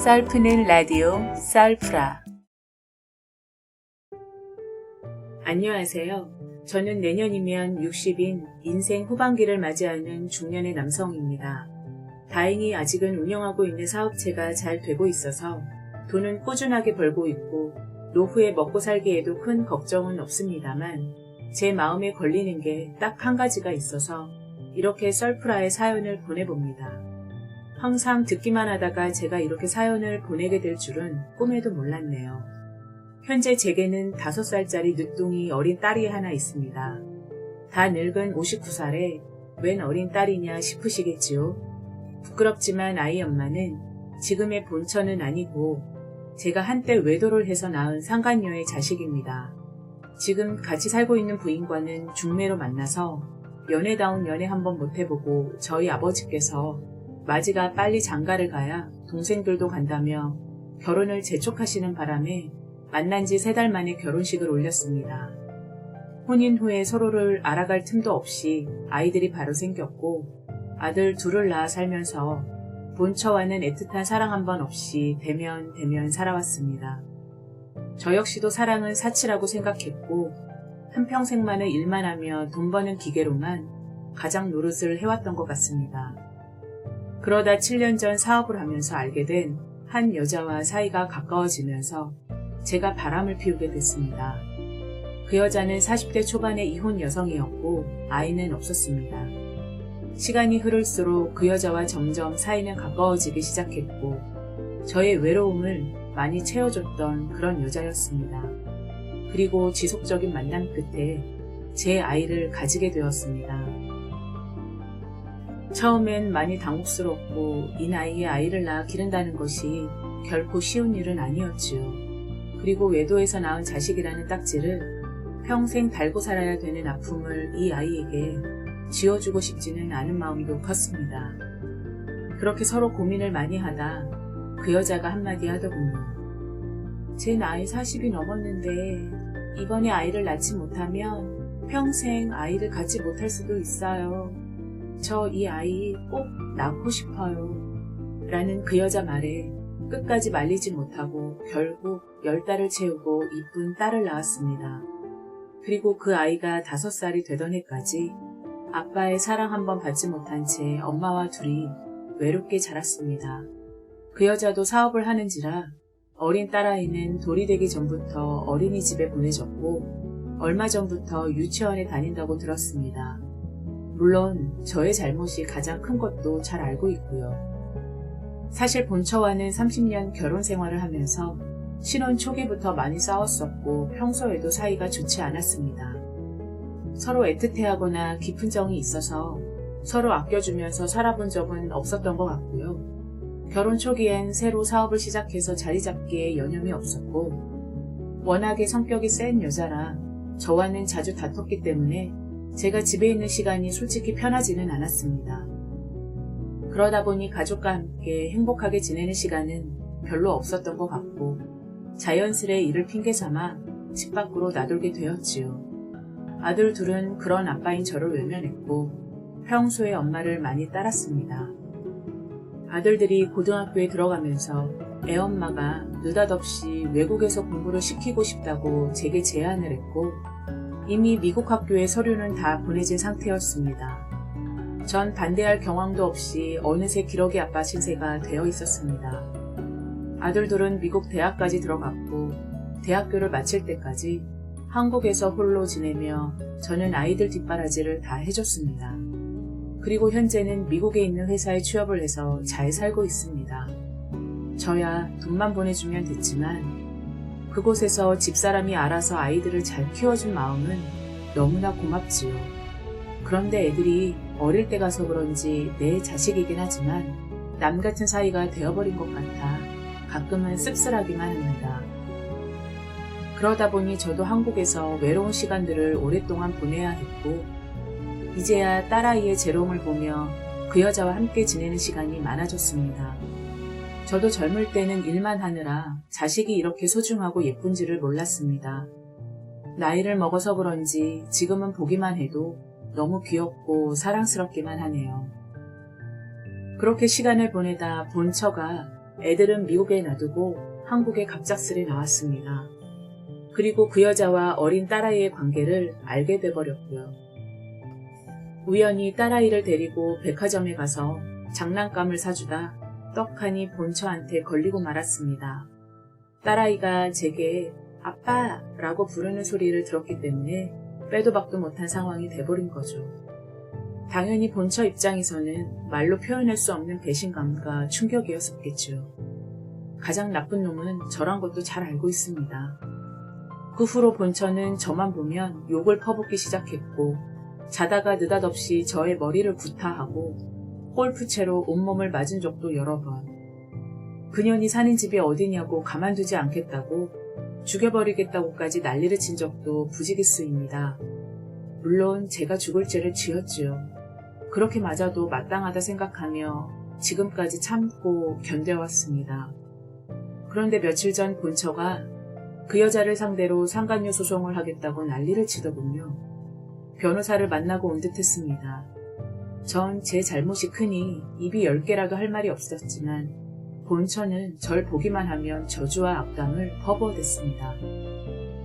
썰푸는 라디오 썰프라. 안녕하세요. 저는 내년이면 60인 인생 후반기를 맞이하는 중년의 남성입니다. 다행히 아직은 운영하고 있는 사업체가 잘 되고 있어서 돈은 꾸준하게 벌고 있고 노후에 먹고 살기에도 큰 걱정은 없습니다만 제 마음에 걸리는 게 딱 한 가지가 있어서 이렇게 썰프라에 사연을 보내봅니다. 항상 듣기만 하다가 제가 이렇게 사연을 보내게 될 줄은 꿈에도 몰랐네요. 현재 제게는 5살짜리 늦둥이 어린 딸이 하나 있습니다. 다 늙은 59살에 웬 어린 딸이냐 싶으시겠지요. 부끄럽지만 아이 엄마는 지금의 본처는 아니고 제가 한때 외도를 해서 낳은 상간녀의 자식입니다. 지금 같이 살고 있는 부인과는 중매로 만나서 연애다운 연애 한번 못해보고 저희 아버지께서 마지가 빨리 장가를 가야 동생들도 간다며 결혼을 재촉하시는 바람에 만난 지 3달 만에 결혼식을 올렸습니다. 혼인 후에 서로를 알아갈 틈도 없이 아이들이 바로 생겼고 아들 둘을 낳아 살면서 본처와는 애틋한 사랑 한 번 없이 대면 살아왔습니다. 저 역시도 사랑은 사치라고 생각했고 한평생만의 일만 하며 돈 버는 기계로만 가장 노릇을 해왔던 것 같습니다. 그러다 7년 전 사업을 하면서 알게 된 한 여자와 사이가 가까워지면서 제가 바람을 피우게 됐습니다. 그 여자는 40대 초반의 이혼 여성이었고 아이는 없었습니다. 시간이 흐를수록 그 여자와 점점 사이는 가까워지기 시작했고 저의 외로움을 많이 채워줬던 그런 여자였습니다. 그리고 지속적인 만남 끝에 제 아이를 가지게 되었습니다. 처음엔 많이 당혹스럽고 이 나이에 아이를 낳아 기른다는 것이 결코 쉬운 일은 아니었지요. 그리고 외도에서 낳은 자식이라는 딱지를 평생 달고 살아야 되는 아픔을 이 아이에게 지어주고 싶지는 않은 마음도 컸습니다. 그렇게 서로 고민을 많이 하다 그 여자가 한마디 하더군요. 제 나이 40이 넘었는데 이번에 아이를 낳지 못하면 평생 아이를 갖지 못할 수도 있어요. 저 이 아이 꼭 낳고 싶어요. 라는 그 여자 말에 끝까지 말리지 못하고 결국 10달을 채우고 이쁜 딸을 낳았습니다. 그리고 그 아이가 5살이 되던 해까지 아빠의 사랑 한번 받지 못한 채 엄마와 둘이 외롭게 자랐습니다. 그 여자도 사업을 하는지라 어린 딸아이는 돌이 되기 전부터 어린이집에 보내졌고 얼마 전부터 유치원에 다닌다고 들었습니다. 물론 저의 잘못이 가장 큰 것도 잘 알고 있고요. 사실 본처와는 30년 결혼 생활을 하면서 신혼 초기부터 많이 싸웠었고 평소에도 사이가 좋지 않았습니다. 서로 애틋해하거나 깊은 정이 있어서 서로 아껴주면서 살아본 적은 없었던 것 같고요. 결혼 초기엔 새로 사업을 시작해서 자리 잡기에 여념이 없었고 워낙에 성격이 센 여자라 저와는 자주 다퉜기 때문에 제가 집에 있는 시간이 솔직히 편하지는 않았습니다. 그러다 보니 가족과 함께 행복하게 지내는 시간은 별로 없었던 것 같고 자연스레 이를 핑계 삼아 집 밖으로 나돌게 되었지요. 아들 둘은 그런 아빠인 저를 외면했고 평소에 엄마를 많이 따랐습니다. 아들들이 고등학교에 들어가면서 애엄마가 느닷없이 외국에서 공부를 시키고 싶다고 제게 제안을 했고 이미 미국 학교에 서류는 다 보내진 상태였습니다. 전 반대할 경황도 없이 어느새 기러기 아빠 신세가 되어 있었습니다. 아들들은 미국 대학까지 들어갔고 대학교를 마칠 때까지 한국에서 홀로 지내며 저는 아이들 뒷바라지를 다 해줬습니다. 그리고 현재는 미국에 있는 회사에 취업을 해서 잘 살고 있습니다. 저야 돈만 보내주면 됐지만 그곳에서 집사람이 알아서 아이들을 잘 키워준 마음은 너무나 고맙지요. 그런데 애들이 어릴 때 가서 그런지 내 자식이긴 하지만 남 같은 사이가 되어버린 것 같아 가끔은 씁쓸하기만 합니다. 그러다 보니 저도 한국에서 외로운 시간들을 오랫동안 보내야 했고 이제야 딸아이의 재롱을 보며 그 여자와 함께 지내는 시간이 많아졌습니다. 저도 젊을 때는 일만 하느라 자식이 이렇게 소중하고 예쁜지를 몰랐습니다. 나이를 먹어서 그런지 지금은 보기만 해도 너무 귀엽고 사랑스럽기만 하네요. 그렇게 시간을 보내다 본처가 애들은 미국에 놔두고 한국에 갑작스레 나왔습니다. 그리고 그 여자와 어린 딸아이의 관계를 알게 돼버렸고요. 우연히 딸아이를 데리고 백화점에 가서 장난감을 사주다 떡하니 본처한테 걸리고 말았습니다. 딸아이가 제게 아빠라고 부르는 소리를 들었기 때문에 빼도 박도 못한 상황이 돼버린 거죠. 당연히 본처 입장에서는 말로 표현할 수 없는 배신감과 충격이었었겠죠. 가장 나쁜 놈은 저란 것도 잘 알고 있습니다. 그 후로 본처는 저만 보면 욕을 퍼붓기 시작했고 자다가 느닷없이 저의 머리를 구타하고 골프채로 온몸을 맞은 적도 여러 번. 그년이 사는 집이 어디냐고 가만두지 않겠다고 죽여버리겠다고까지 난리를 친 적도 부지기수입니다. 물론 제가 죽을 죄를 지었지요. 그렇게 맞아도 마땅하다 생각하며 지금까지 참고 견뎌왔습니다. 그런데 며칠 전 본처가 그 여자를 상대로 상간녀 소송을 하겠다고 난리를 치더군요. 변호사를 만나고 온 듯했습니다. 전 제 잘못이 크니 입이 10개라도 할 말이 없었지만 본처는 절 보기만 하면 저주와 악담을 퍼부어댔습니다.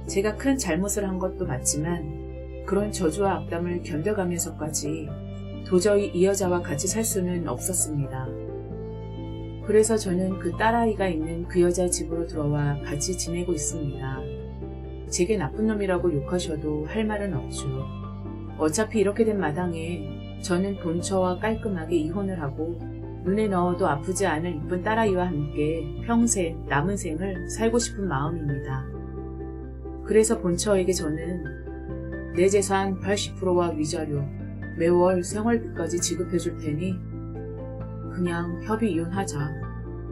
제가 큰 잘못을 한 것도 맞지만 그런 저주와 악담을 견뎌가면서까지 도저히 이 여자와 같이 살 수는 없었습니다. 그래서 저는 그 딸아이가 있는 그 여자 집으로 들어와 같이 지내고 있습니다. 제게 나쁜 놈이라고 욕하셔도 할 말은 없죠. 어차피 이렇게 된 마당에 저는 본처와 깔끔하게 이혼을 하고 눈에 넣어도 아프지 않을 이쁜 딸아이와 함께 평생 남은 생을 살고 싶은 마음입니다. 그래서 본처에게 저는 내 재산 80%와 위자료, 매월 생활비까지 지급해 줄 테니 그냥 협의 이혼하자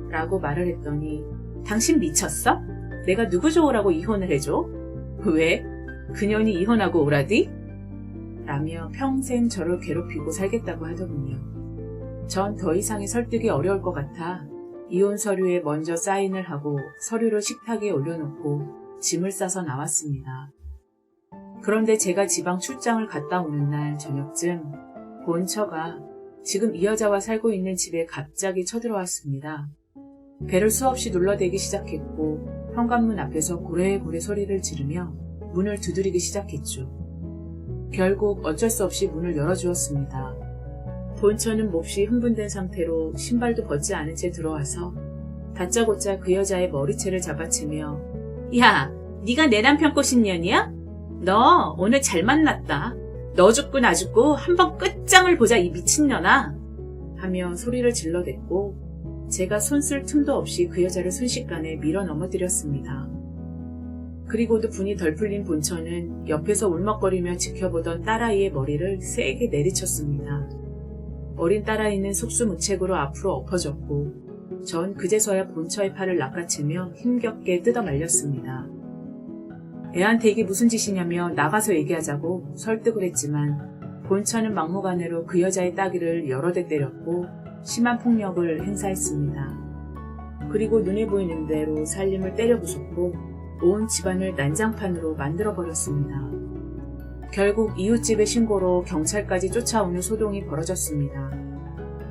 라고 말을 했더니 당신 미쳤어? 내가 누구 좋으라고 이혼을 해줘? 왜? 그년이 이혼하고 오라디? 라며 평생 저를 괴롭히고 살겠다고 하더군요. 전 더 이상의 설득이 어려울 것 같아 이혼 서류에 먼저 사인을 하고 서류를 식탁에 올려놓고 짐을 싸서 나왔습니다. 그런데 제가 지방 출장을 갔다 오는 날 저녁쯤 본처가 지금 이 여자와 살고 있는 집에 갑자기 쳐들어왔습니다. 배를 수없이 눌러대기 시작했고 현관문 앞에서 고래고래 소리를 지르며 문을 두드리기 시작했죠. 결국 어쩔 수 없이 문을 열어주었습니다. 본처는 몹시 흥분된 상태로 신발도 벗지 않은 채 들어와서 다짜고짜 그 여자의 머리채를 잡아채며 야, 네가 내 남편 꼬신 년이야? 너 오늘 잘 만났다. 너 죽고 나 죽고 한번 끝장을 보자 이 미친년아 하며 소리를 질러댔고 제가 손쓸 틈도 없이 그 여자를 순식간에 밀어 넘어뜨렸습니다. 그리고도 분이 덜 풀린 본처는 옆에서 울먹거리며 지켜보던 딸아이의 머리를 세게 내리쳤습니다. 어린 딸아이는 속수무책으로 앞으로 엎어졌고 전 그제서야 본처의 팔을 낚아채며 힘겹게 뜯어 말렸습니다. 애한테 이게 무슨 짓이냐며 나가서 얘기하자고 설득을 했지만 본처는 막무가내로 그 여자의 따귀를 여러 대 때렸고 심한 폭력을 행사했습니다. 그리고 눈에 보이는 대로 살림을 때려 부쉈고 온 집안을 난장판으로 만들어버렸습니다. 결국 이웃집의 신고로 경찰까지 쫓아오는 소동이 벌어졌습니다.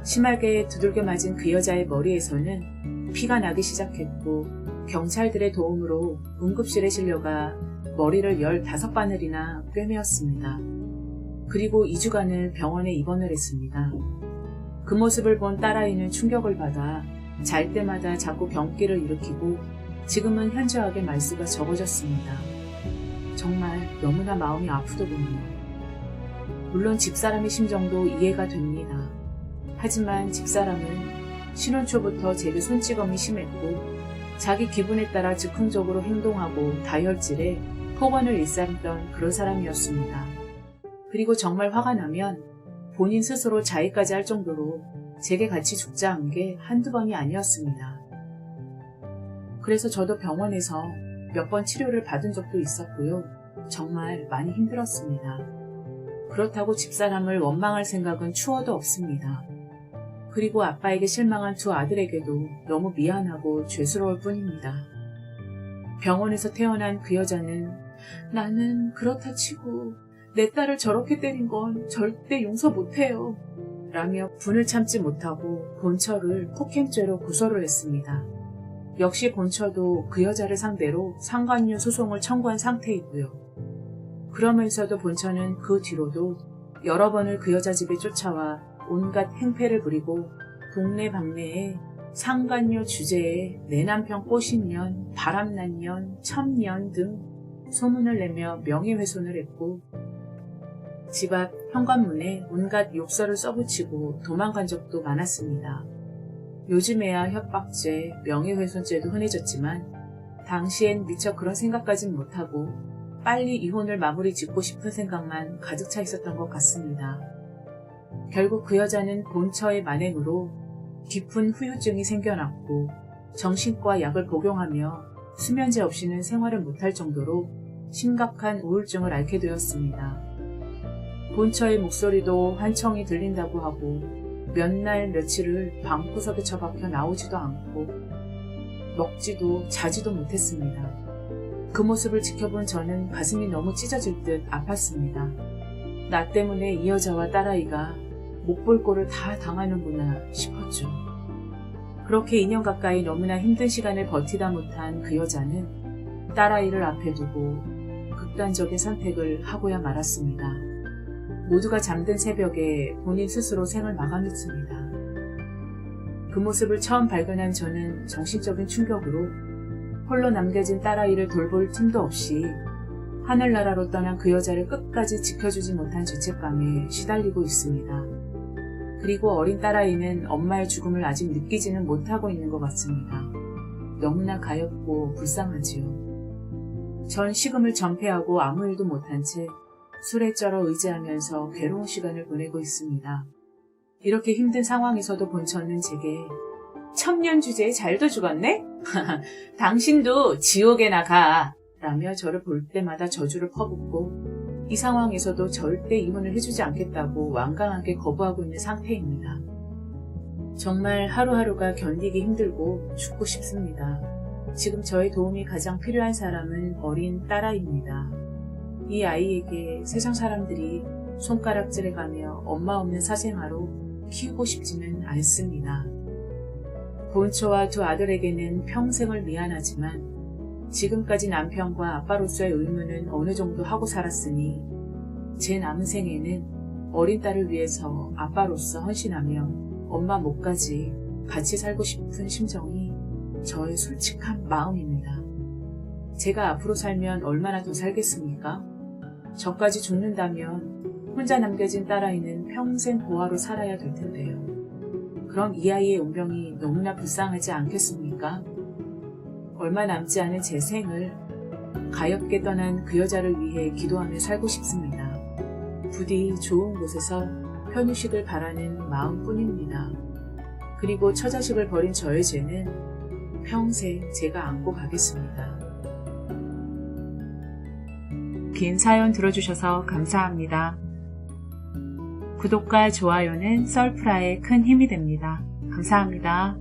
심하게 두들겨 맞은 그 여자의 머리에서는 피가 나기 시작했고 경찰들의 도움으로 응급실에 실려가 머리를 15바늘이나 꿰매었습니다. 그리고 2주간을 병원에 입원을 했습니다. 그 모습을 본 딸아이는 충격을 받아 잘 때마다 자꾸 병기를 일으키고 지금은 현저하게 말수가 적어졌습니다. 정말 너무나 마음이 아프더군요. 물론 집사람의 심정도 이해가 됩니다. 하지만 집사람은 신혼 초부터 제게 손찌검이 심했고 자기 기분에 따라 즉흥적으로 행동하고 다혈질에 폭언을 일삼던 그런 사람이었습니다. 그리고 정말 화가 나면 본인 스스로 자해까지 할 정도로 제게 같이 죽자 한 게 한두 번이 아니었습니다. 그래서 저도 병원에서 몇 번 치료를 받은 적도 있었고요. 정말 많이 힘들었습니다. 그렇다고 집사람을 원망할 생각은 추워도 없습니다. 그리고 아빠에게 실망한 두 아들에게도 너무 미안하고 죄스러울 뿐입니다. 병원에서 태어난 그 여자는 나는 그렇다 치고 내 딸을 저렇게 때린 건 절대 용서 못해요. 라며 분을 참지 못하고 본처를 폭행죄로 고소를 했습니다. 역시 본처도 그 여자를 상대로 상간녀 소송을 청구한 상태이고요. 그러면서도 본처는 그 뒤로도 여러 번을 그 여자 집에 쫓아와 온갖 행패를 부리고 동네방네에 상간녀 주제에 내 남편 꼬신 년, 바람난 년, 첩년 등 소문을 내며 명예훼손을 했고 집 앞 현관문에 온갖 욕설을 써붙이고 도망간 적도 많았습니다. 요즘에야 협박죄, 명예훼손죄도 흔해졌지만 당시엔 미처 그런 생각까진 못하고 빨리 이혼을 마무리 짓고 싶은 생각만 가득 차 있었던 것 같습니다. 결국 그 여자는 본처의 만행으로 깊은 후유증이 생겨났고 정신과 약을 복용하며 수면제 없이는 생활을 못할 정도로 심각한 우울증을 앓게 되었습니다. 본처의 목소리도 환청이 들린다고 하고 몇 날 며칠을 방구석에 처박혀 나오지도 않고 먹지도 자지도 못했습니다. 그 모습을 지켜본 저는 가슴이 너무 찢어질 듯 아팠습니다. 나 때문에 이 여자와 딸아이가 못 볼 꼴을 다 당하는구나 싶었죠. 그렇게 2년 가까이 너무나 힘든 시간을 버티다 못한 그 여자는 딸아이를 앞에 두고 극단적인 선택을 하고야 말았습니다. 모두가 잠든 새벽에 본인 스스로 생을 마감했습니다. 그 모습을 처음 발견한 저는 정신적인 충격으로 홀로 남겨진 딸아이를 돌볼 틈도 없이 하늘나라로 떠난 그 여자를 끝까지 지켜주지 못한 죄책감에 시달리고 있습니다. 그리고 어린 딸아이는 엄마의 죽음을 아직 느끼지는 못하고 있는 것 같습니다. 너무나 가엾고 불쌍하지요. 전 식음을 전폐하고 아무 일도 못한 채 술에 쩔어 의지하면서 괴로운 시간을 보내고 있습니다. 이렇게 힘든 상황에서도 본처는 제게 첩년 주제에 잘도 죽었네? 당신도 지옥에 나가! 라며 저를 볼 때마다 저주를 퍼붓고 이 상황에서도 절대 이혼을 해주지 않겠다고 완강하게 거부하고 있는 상태입니다. 정말 하루하루가 견디기 힘들고 죽고 싶습니다. 지금 저의 도움이 가장 필요한 사람은 어린 딸아이입니다. 이 아이에게 세상 사람들이 손가락질해가며 엄마 없는 사생아로 키우고 싶지는 않습니다. 본처와 두 아들에게는 평생을 미안하지만 지금까지 남편과 아빠로서의 의무는 어느 정도 하고 살았으니 제 남은 생에는 어린 딸을 위해서 아빠로서 헌신하며 엄마 몫까지 같이 살고 싶은 심정이 저의 솔직한 마음입니다. 제가 앞으로 살면 얼마나 더 살겠습니까? 저까지 죽는다면 혼자 남겨진 딸아이는 평생 고아로 살아야 될 텐데요. 그럼 이 아이의 운명이 너무나 불쌍하지 않겠습니까? 얼마 남지 않은 제 생을 가엾게 떠난 그 여자를 위해 기도하며 살고 싶습니다. 부디 좋은 곳에서 편휴식을 바라는 마음뿐입니다. 그리고 처자식을 버린 저의 죄는 평생 제가 안고 가겠습니다. 긴 사연 들어주셔서 감사합니다. 구독과 좋아요는 썰프라에 큰 힘이 됩니다. 감사합니다.